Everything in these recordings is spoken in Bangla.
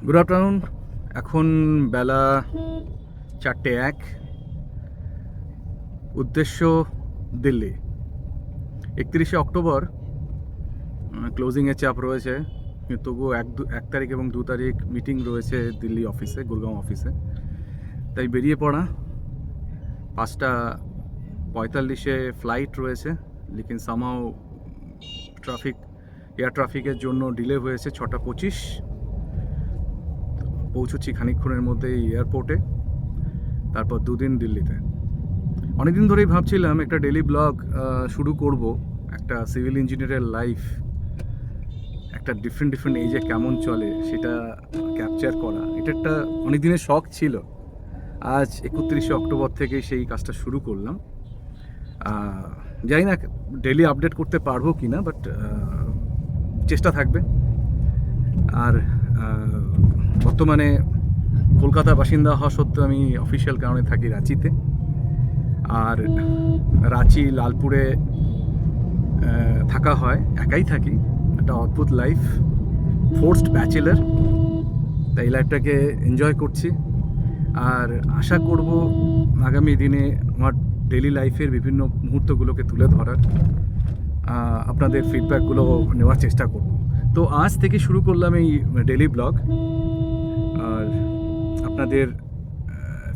Good afternoon. এখন বেলা 4:01। উদ্দেশ্য দিল্লি। 31শে অক্টোবর ক্লোজিংয়ের চাপ রয়েছে, কিন্তু তবুও 1 তারিখ এবং 2 তারিখ মিটিং রয়েছে দিল্লি অফিসে, গুরগাঁও অফিসে। তাই বেরিয়ে পড়া। 5:45-এ ফ্লাইট রয়েছে, লেকিন সামহাও এয়ার ট্রাফিকের জন্য ডিলে হয়েছে। 6:25 পৌঁছচ্ছি খানিকক্ষণের মধ্যেই এয়ারপোর্টে, তারপর 2 দিন দিল্লিতে। অনেকদিন ধরেই ভাবছিলাম একটা ডেলি ব্লগ শুরু করব, একটা সিভিল ইঞ্জিনিয়ারের লাইফ একটা ডিফারেন্ট এজে কেমন চলে সেটা ক্যাপচার করা। এটা একটা অনেক দিনের শখ ছিল। আজ 31শে অক্টোবর থেকে সেই কাজটা শুরু করলাম। জানি না ডেলি আপডেট করতে পারবো কি না, বাট চেষ্টা থাকবে। আর বর্তমানে কলকাতার বাসিন্দা হওয়া সত্ত্বেও আমি অফিসিয়াল কারণে থাকি রাঁচিতে। আর রাঁচি লালপুরে থাকা হয়, একাই থাকি। একটা অদ্ভুত লাইফ, ফোর্সড ব্যাচেলার। তাই লাইফটাকে এনজয় করছি। আর আশা করব আগামী দিনে আমার ডেলি লাইফের বিভিন্ন মুহূর্তগুলোকে তুলে ধরার, আপনাদের ফিডব্যাকগুলো নেওয়ার চেষ্টা করব। তো আজ থেকে শুরু করলাম এই ডেলি ব্লগ। আর আপনাদের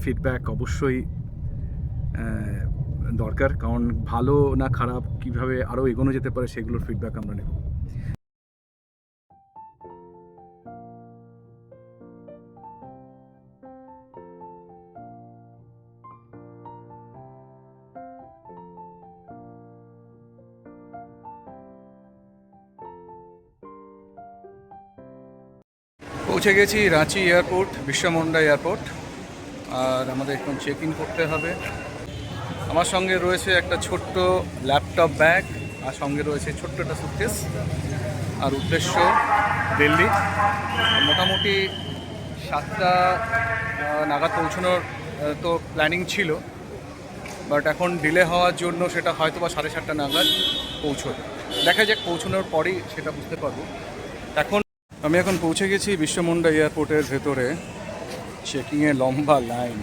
ফিডব্যাক অবশ্যই দরকার, কারণ ভালো না খারাপ কিভাবে আরও এগোনো যেতে পারে সেগুলোর ফিডব্যাক আমরা নেব। পৌঁছে গেছি রাঁচি এয়ারপোর্ট, বিশ্বমন্ডা এয়ারপোর্ট। আর আমাদের এখন চেক ইন করতে হবে। আমার সঙ্গে রয়েছে একটা ছোট্ট ল্যাপটপ ব্যাগ, আর সঙ্গে রয়েছে ছোট্ট একটা সুটকেস। আর উদ্দেশ্য দিল্লি। মোটামুটি 7টা নাগাদ পৌঁছানোর তো প্ল্যানিং ছিল, বাট এখন ডিলে হওয়ার জন্য সেটা হয়তো বা 7:30 নাগাদ পৌঁছবে। দেখা যাক, পৌঁছানোর পরেই সেটা বুঝতে পারবো। আমি এখন পৌঁছে গেছি বিশ্বমন্ডা এয়ারপোর্টের ভেতরে। চেকিংয়ে লম্বা লাইন,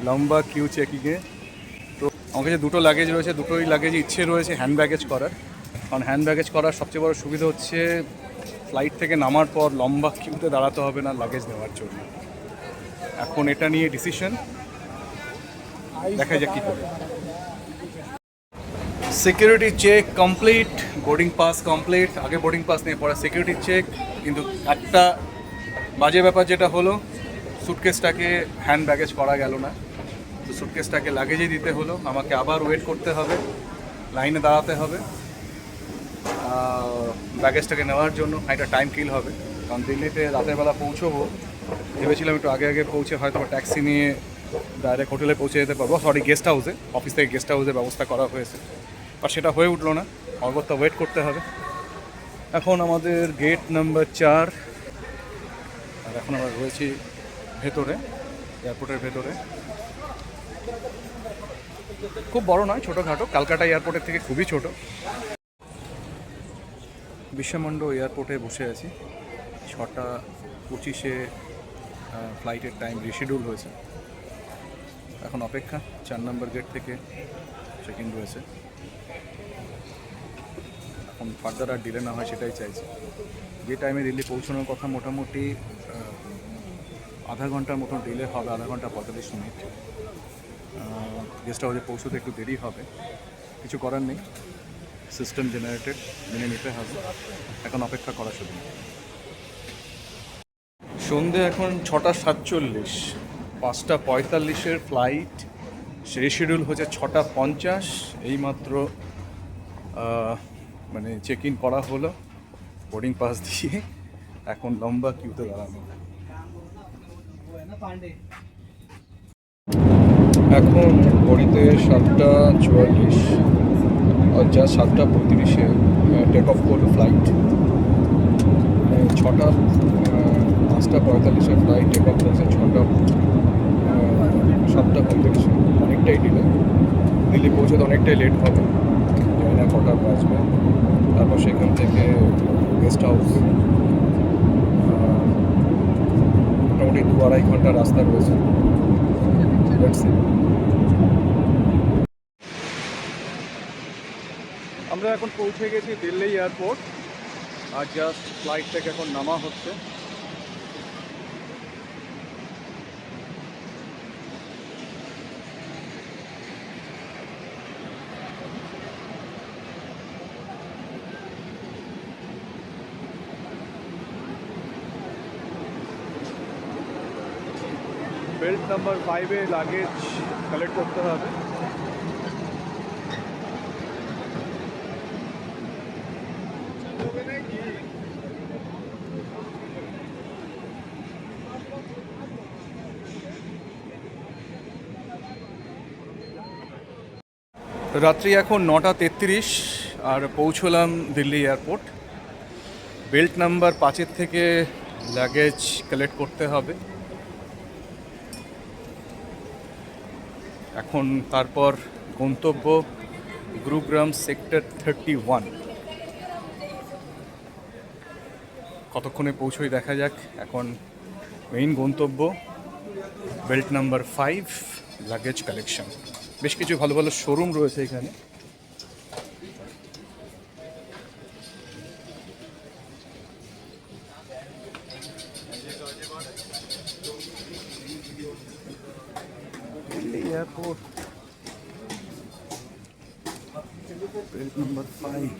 লম্বা কিউ চেকিংয়ে। তো আমার কাছে 2টো লাগেজ রয়েছে, দুটোই লাগেজ ইচ্ছে রয়েছে হ্যান্ড ব্যাগেজ করার। কারণ হ্যান্ড ব্যাগেজ করার সবচেয়ে বড় সুবিধা হচ্ছে ফ্লাইট থেকে নামার পর লম্বা কিউতে দাঁড়াতে হবে না লাগেজ নেওয়ার জন্য। এখন এটা নিয়ে ডিসিশন, দেখা যাক কী করে। Security check complete, boarding pass complete. আগে বোর্ডিং পাস নিয়ে পরে সিকিউরিটি চেক। কিন্তু একটা বাজে ব্যাপার যেটা হলো, সুটকেসটাকে হ্যান্ড ব্যাগেজ করা গেল না। তো সুটকেসটাকে লাগেজে দিতে হলো, আমাকে আবার ওয়েট করতে হবে, লাইনে দাঁড়াতে হবে ব্যাগেজটাকে নেওয়ার জন্য। একটা টাইম কিল হবে, কারণ দিল্লিতে রাতের বেলা পৌঁছবো। ভেবেছিলাম একটু আগে পৌঁছে হয়তো ট্যাক্সি নিয়ে ডাইরেক্ট হোটেলে পৌঁছে যেতে পারবো, গেস্ট হাউসে। অফিস থেকে গেস্ট হাউসের ব্যবস্থা করা হয়েছে, আর সেটা হয়ে উঠলো না। অগত্যা ওয়েট করতে হবে। এখন আমাদের গেট নাম্বার 4, আর এখন আমরা রয়েছি ভেতরে, এয়ারপোর্টের ভেতরে। খুব বড় নয়, ছোটোখাটো। ক্যালকাটা এয়ারপোর্টের থেকে খুবই ছোট। বিশ্বমন্ড এয়ারপোর্টে বসে আছি। 6:25-এ ফ্লাইটের টাইম রিশিডিউল হয়েছে। এখন অপেক্ষা, 4 নম্বর গেট থেকে চেক ইন রয়েছে। এখন ফার্দার আর ডিলে না হয় সেটাই চাইছি। যে টাইমে দিল্লি পৌঁছানোর কথা, মোটামুটি আধা ঘন্টার মতন ডিলে হবে, আধা ঘন্টা 45 মিনিট। গেস্ট হাউসে পৌঁছতে একটু দেরি হবে, কিছু করার নেই, সিস্টেম জেনারেটেড, মেনে নিতে হবে। এখন অপেক্ষা করা শুধু। সন্ধে এখন 6:47, 5:45-এর ফ্লাইট রিশিডিউল হচ্ছে 6:50। এইমাত্র মানে চেক ইন করা হলো বোর্ডিং পাস দিয়ে। এখন লম্বা কিউতে দাঁড়ানো। এখন ঘড়িতে 7:44, আর যা 7:35-এ টেক অফ করলো ফ্লাইট। 5:45-এর ফ্লাইট টেক অফ করেছে 7:35-এ। অনেকটাই ডিলে। দিল্লি পৌঁছতে অনেকটাই লেট হবে, জানি না কটা বাজবে। তারপর সেখান থেকে গেস্ট হাউস, 2-2.5 ঘন্টা রাস্তা রয়েছে। আমরা এখন পৌঁছে গেছি দিল্লি এয়ারপোর্ট, আর জাস্ট ফ্লাইট থেকে এখন নামা হচ্ছে। বেল্ট নাম্বার 5-এ লাগেজ কালেক্ট করতে হবে। রাত্রি এখন 9:33 আর পৌঁছলাম দিল্লি এয়ারপোর্ট। বেল্ট নাম্বার 5-এর থেকে লাগেজ কালেক্ট করতে হবে। এখন তারপর গন্তব্য গুরুগ্রাম সেক্টর 31। কতক্ষণে পৌঁছোই দেখা যাক। এখন মেইন গন্তব্য বেল্ট নাম্বার 5 লাগেজ কালেকশন। বেশ কিছু ভালো ভালো শোরুম রয়েছে এখানে। Delhi airport, belt number 5।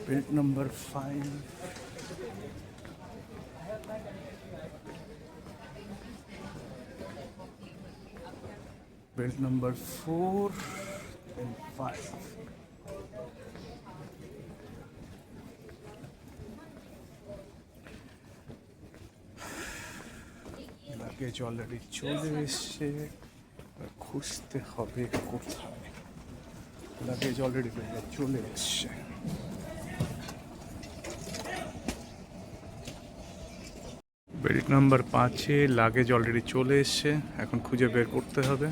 Belt number 5। Belt number 4 and 5. Luggage already চলে এসছে, খুঁজতে হবে কোথায়। লাগেজ অলরেডি চলে এসছে। বেল্ট নাম্বার 5-এ লাগেজ অলরেডি চলে এসছে, এখন খুঁজে বের করতে হবে।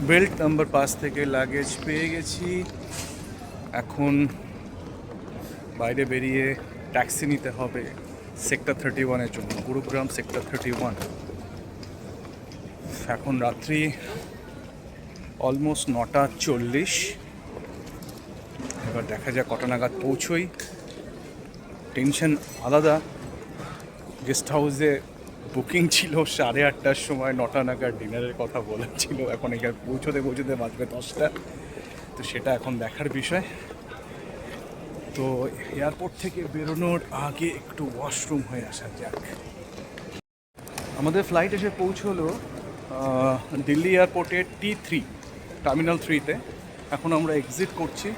বেল্ট নাম্বার 5 থেকে লাগেজ পেয়ে গেছি। এখন বাইরে বেরিয়ে ট্যাক্সি নিতে হবে সেক্টর 31-এর জন্য, গুরুগ্রাম সেক্টর 31। এখন রাত্রি অলমোস্ট 9:40। এবার দেখা যাক কটা নাগাদ পৌঁছোই। টেনশন আলাদা। গেস্ট হাউসে বুকিং ছিল 8:30টার সময়, 9টা নাগাদ ডিনারের কথা বলেছিল। এখন এখানে পৌঁছতে বাজবে 10টা। তো সেটা এখন দেখার বিষয়। তো এয়ারপোর্ট থেকে বেরোনোর আগে একটু ওয়াশরুম হয়ে আসা যাক। আমাদের ফ্লাইট এসে পৌঁছলো দিল্লি এয়ারপোর্টের T3 টার্মিনাল 3-তে। এখন আমরা এক্সিট করছি।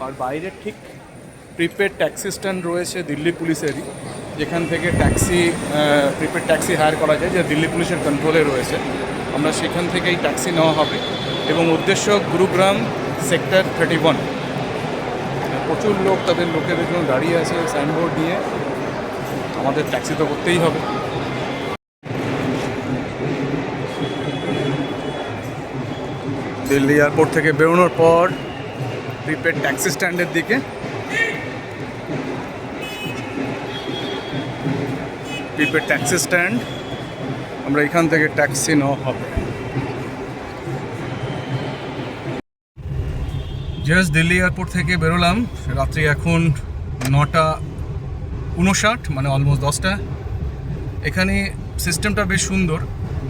আর বাইরে ঠিক প্রিপেড ট্যাক্সি স্ট্যান্ড রয়েছে দিল্লি পুলিশেরই, যেখান থেকে প্রিপেড ট্যাক্সি হায়ার করা যায়, যা দিল্লি পুলিশের কন্ট্রোলে রয়েছে। আমরা সেখান থেকেই ট্যাক্সি নেওয়া হবে এবং উদ্দেশ্য গুরুগ্রাম সেক্টর 31। প্রচুর লোক তাদের লোকেদের জন্য দাঁড়িয়ে আছে সাইনবোর্ড নিয়ে। আমাদের ট্যাক্সি তো করতেই হবে। দিল্লি এয়ারপোর্ট থেকে বেরোনোর পর প্রিপেড ট্যাক্সি স্ট্যান্ডের দিকে। প্রিপেড ট্যাক্সি স্ট্যান্ড, আমরা এখান থেকে ট্যাক্সি নেওয়া হবে। জাস্ট দিল্লি এয়ারপোর্ট থেকে বেরোলাম। রাত্রি এখন 9:59, মানে অলমোস্ট 10টা। এখানে সিস্টেমটা বেশ সুন্দর।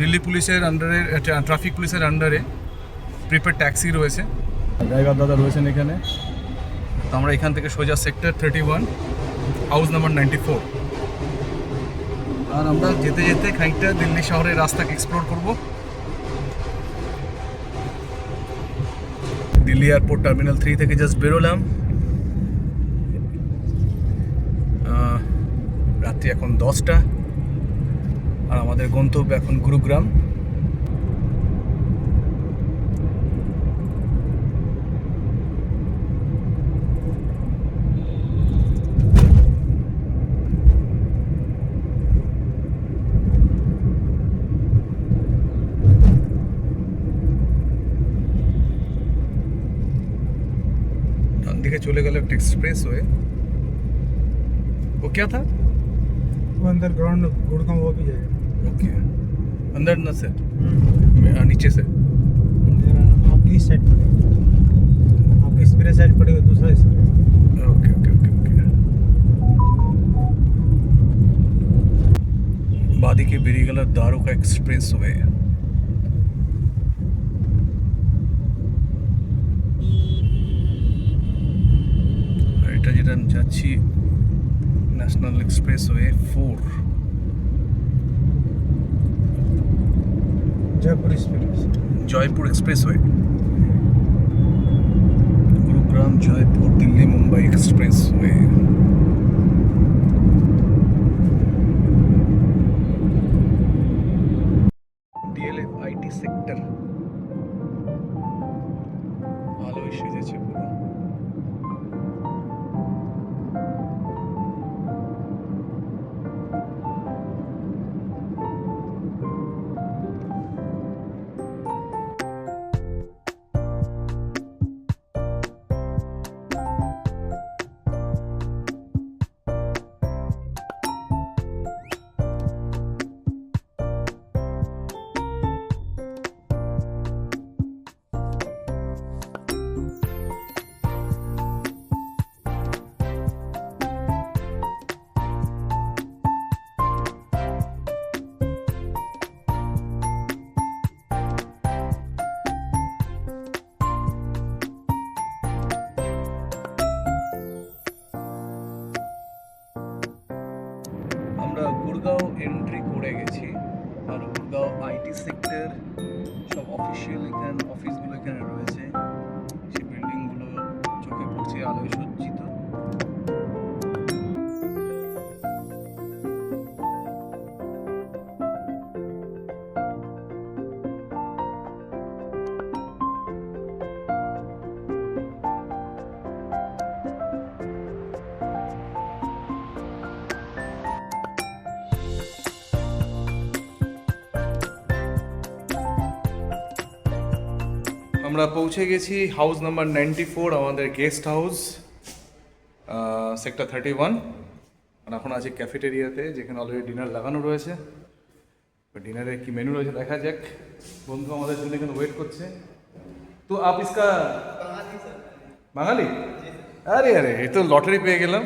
দিল্লি পুলিশের আন্ডারে, ট্রাফিক পুলিশের আন্ডারে প্রিপেড ট্যাক্সি রয়েছে। ড্রাইভার দাদা রয়েছেন এখানে। তো আমরা এখান থেকে সোজা সেক্টর 31, হাউস নাম্বার 94। আর আমরা যেতে যেতে খানিকটা দিল্লি শহরের রাস্তাকে এক্সপ্লোর করব। দিল্লি এয়ারপোর্ট টার্মিনাল 3 থেকে জাস্ট বেরোলাম। রাত্রি এখন 10টা আর আমাদের গন্তব্য এখন গুরুগ্রাম। ডান দিকে চলে গেল একটা এক্সপ্रेस वे। वो क्या था? वो अंदर ग्राउंड गुड़गांव वो भी जाएगा। ओके, अंदर ना से नीचे से। आपकी इस साइड पड़ेगा, आपकी एक्सप्रेस साइड पड़ेगा, दूसरा express. Okay okay okay okay. বাদিকে বেরিয়ে গেল দ্বারকা এক্সপ্রেস ওয়ে। আর এটা যেটা আমি যাচ্ছি national express way 4। Jaipur express. Jaipur express way, Gurugram Jaipur Delhi Mumbai express way. DLF IT sector আলোয় সেজেছে পুরো। আমরা গুরগাঁও এন্ট্রি করে গেছি। আর গুরগাঁও আইটি সেক্টর সব অফিসিয়াল এখানে অফিসগুলো এখানে রয়েছে। সেই বিল্ডিংগুলো চোখে পড়ছে আলোয় সজ্জিত। আমরা পৌঁছে গেছি হাউস নাম্বার 94, আমাদের গেস্ট হাউস, সেক্টর 31। আর এখন আছে ক্যাফেটেরিয়াতে, যেখানে অলরেডি ডিনার লাগানো রয়েছে। ডিনারে কি মেনু রয়েছে দেখা যাক। বন্ধু আমাদের জন্য এখানে ওয়েট করছে। তো আপ ইসকা বাঙালি? আরে আরে, এই তো লটারি পেয়ে গেলাম।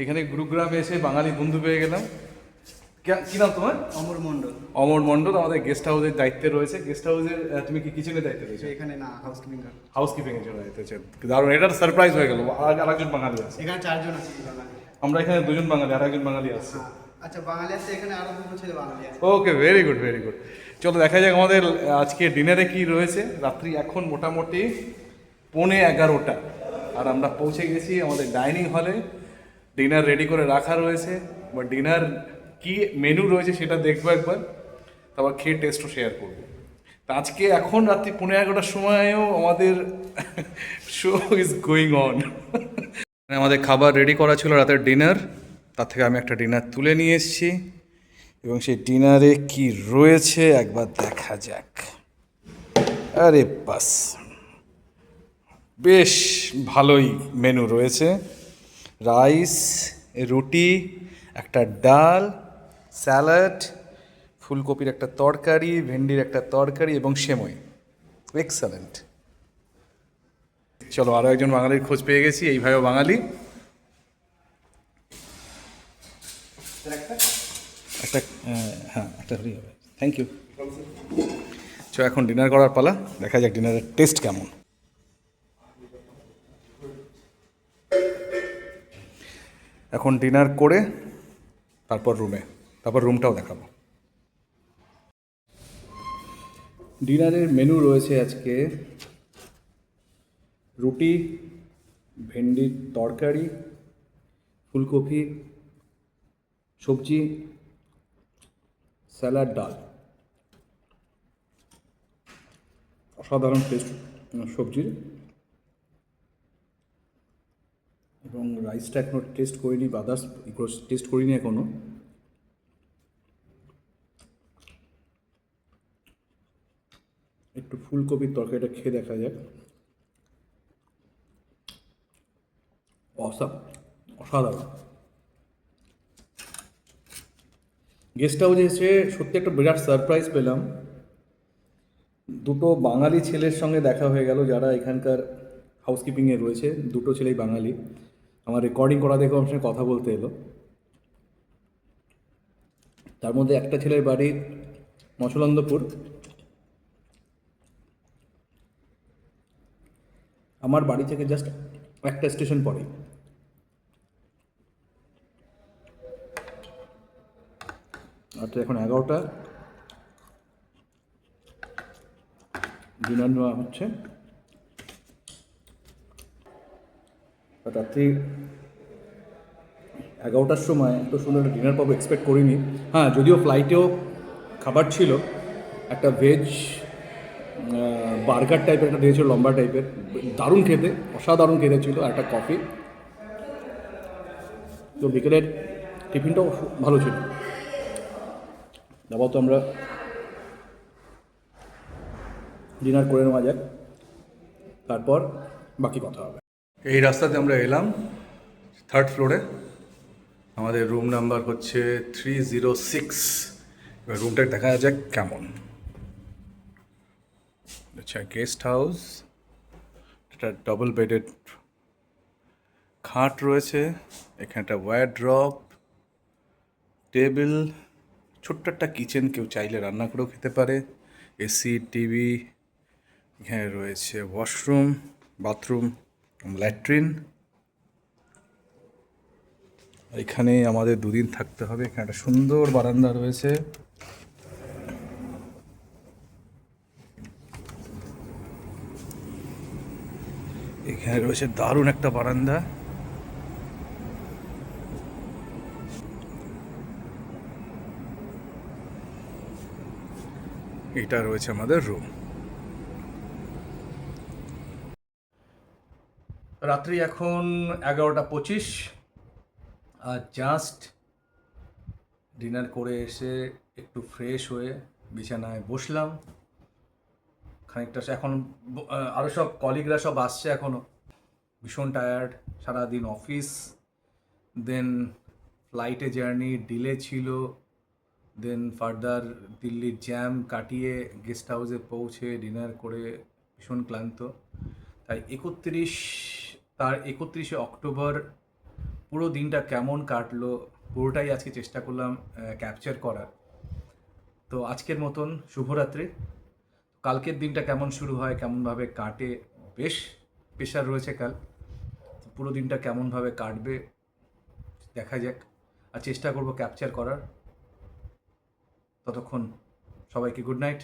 এখানে গুরুগ্রামে এসে বাঙালি বন্ধু পেয়ে গেলাম। কি নাম তোমার? অমর মন্ডল। অমর মন্ডল আমাদের গেস্ট হাউসের দায়িত্বে রয়েছে। গেস্ট হাউসের তুমি কি কিচেনের দায়িত্বে রয়েছে? এখানে না, হাউসকিপিং। হাউসকিপিং এর জন্য দায়িত্ব আছে। দারুণ, এটা সারপ্রাইজ হয়ে গেল। আর আরেকজন বাঙালি আছে। এখানে 4 জন আছে বাঙালি। আমরা এখানে 2 জন বাঙালি, আর একজন বাঙালি আছে। আচ্ছা, বাঙালি আছে এখানে, আরো 2 ছেলে বাঙালি আছে। ওকে, ভেরি গুড ভেরি গুড। চলো দেখা যাক আমাদের আজকে ডিনারে কি রয়েছে। রাত্রি এখন মোটামুটি 11:15। আর আমরা পৌঁছে গেছি আমাদের ডাইনিং হলে। ডিনার রেডি করে রাখা রয়েছে। বা ডিনার কি মেনু রয়েছে সেটা দেখবো একবার, তারপর খেয়ে টেস্টও শেয়ার করবো। তা আজকে এখন রাত্রি 11:15 সময়েও আমাদের শো ইজ গোয়িং অন। আমাদের খাবার রেডি করা ছিল রাতের ডিনার, তার থেকে আমি একটা ডিনার তুলে নিয়ে এসেছি এবং সেই ডিনারে কি রয়েছে একবার দেখা যাক। আরে বাস, বেশ ভালোই মেনু রয়েছে। রাইস, রুটি, একটা ডাল, স্যালাড, ফুলকপির একটা তরকারি, ভেন্ডির একটা তরকারি এবং সেমই। এক্সেলেন্ট। চলো, আরও একজন বাঙালির খোঁজ পেয়ে গেছি। এই ভাইও বাঙালি। একটা হ্যাঁ, একটা হলেই হবে। Thank you. চলো এখন ডিনার করার পালা। দেখা যাক ডিনারের টেস্ট কেমন। এখন ডিনার করে তারপর রুমটাও দেখাবো। ডিনারের মেনু রয়েছে আজকে রুটি, ভেন্ডির তরকারি, ফুলকপি, সবজি, স্যালাড, ডাল। অসাধারণ টেস্ট সবজির। এবং রাইসটা এখনও টেস্ট করিনি, আদার্স টেস্ট করিনি এখনও। একটু ফুলকপির তরকারিটা খেয়ে দেখা যাক। অসাধারণ। গেস্ট হাউসে এসে সত্যি একটা বিরাট সারপ্রাইজ পেলাম। দুটো বাঙালি ছেলের সঙ্গে দেখা হয়ে গেল যারা এখানকার হাউসকিপিংয়ে রয়েছে। দুটো ছেলেই বাঙালি। আমার রেকর্ডিং করা দেখে আমার সঙ্গে কথা বলতে এলো। তার মধ্যে একটা ছেলের বাড়ি মছলন্দপুর, আমার বাড়ি থেকে জাস্ট একটা স্টেশন পরে। আর তো এখন 11টা, ডিনার নেওয়া হচ্ছে। রাত্রি 11টার সময় এত সুন্দর একটা ডিনার পাবো এক্সপেক্ট করিনি। হ্যাঁ, যদিও ফ্লাইটেও খাবার ছিল, একটা ভেজ বার্গার টাইপের একটা দিয়েছিল, লম্বা টাইপের, দারুণ খেতে, অসাধারণ খেতে ছিল, আর একটা কফি। তো বিকেলের টিফিনটাও ভালো ছিল। আপাতত আমরা ডিনার করে নেওয়া যাক, তারপর বাকি কথা হবে। এই রাস্তাতে আমরা এলাম 3rd ফ্লোরে। আমাদের রুম নাম্বার হচ্ছে 306। এবার রুমটা দেখা যাক কেমন। আচ্ছা, গেস্ট হাউস, এটা ডবল বেডেড খাট রয়েছে, এখানে একটা ওয়ারড্রপ, টেবিল, ছোট্ট একটা কিচেন, কেউ চাইলে রান্না করেও খেতে পারে, এসি, টিভি, এখানে রয়েছে ওয়াশরুম, বাথরুম, ল্যাট্রিন। এখানে আমাদের 2 দিন থাকতে হবে। এখানে একটা সুন্দর বারান্দা রয়েছে। এখানে রয়েছে দারুণ একটা বারান্দা। এটা রয়েছে আমাদের রুম। রাত্রি এখন 11টা 25। আর জাস্ট ডিনার করে এসে একটু ফ্রেশ হয়ে বিছানায় বসলাম। খানিকটা এখন আরও সব কলিগরা সব আসছে, এখনও ভীষণ টায়ার্ড, সারাদিন অফিস, দেন ফ্লাইটে জার্নি ডিলে ছিল, দেন ফার্দার দিল্লির জ্যাম কাটিয়ে গেস্ট হাউসে পৌঁছে ডিনার করে ভীষণ ক্লান্ত। তাই 31শে অক্টোবর পুরো দিনটা কেমন কাটলো পুরোটাই আজকে চেষ্টা করলাম ক্যাপচার করার। তো আজকের মতন শুভরাত্রি। কালকের দিনটা কেমন শুরু হয়, কেমনভাবে কাটে, বেশ প্রেশার রয়েছে কাল। পুরো দিনটা কেমনভাবে কাটবে দেখা যাক, আর চেষ্টা করব ক্যাপচার করার। ততক্ষণ সবাইকে গুড নাইট।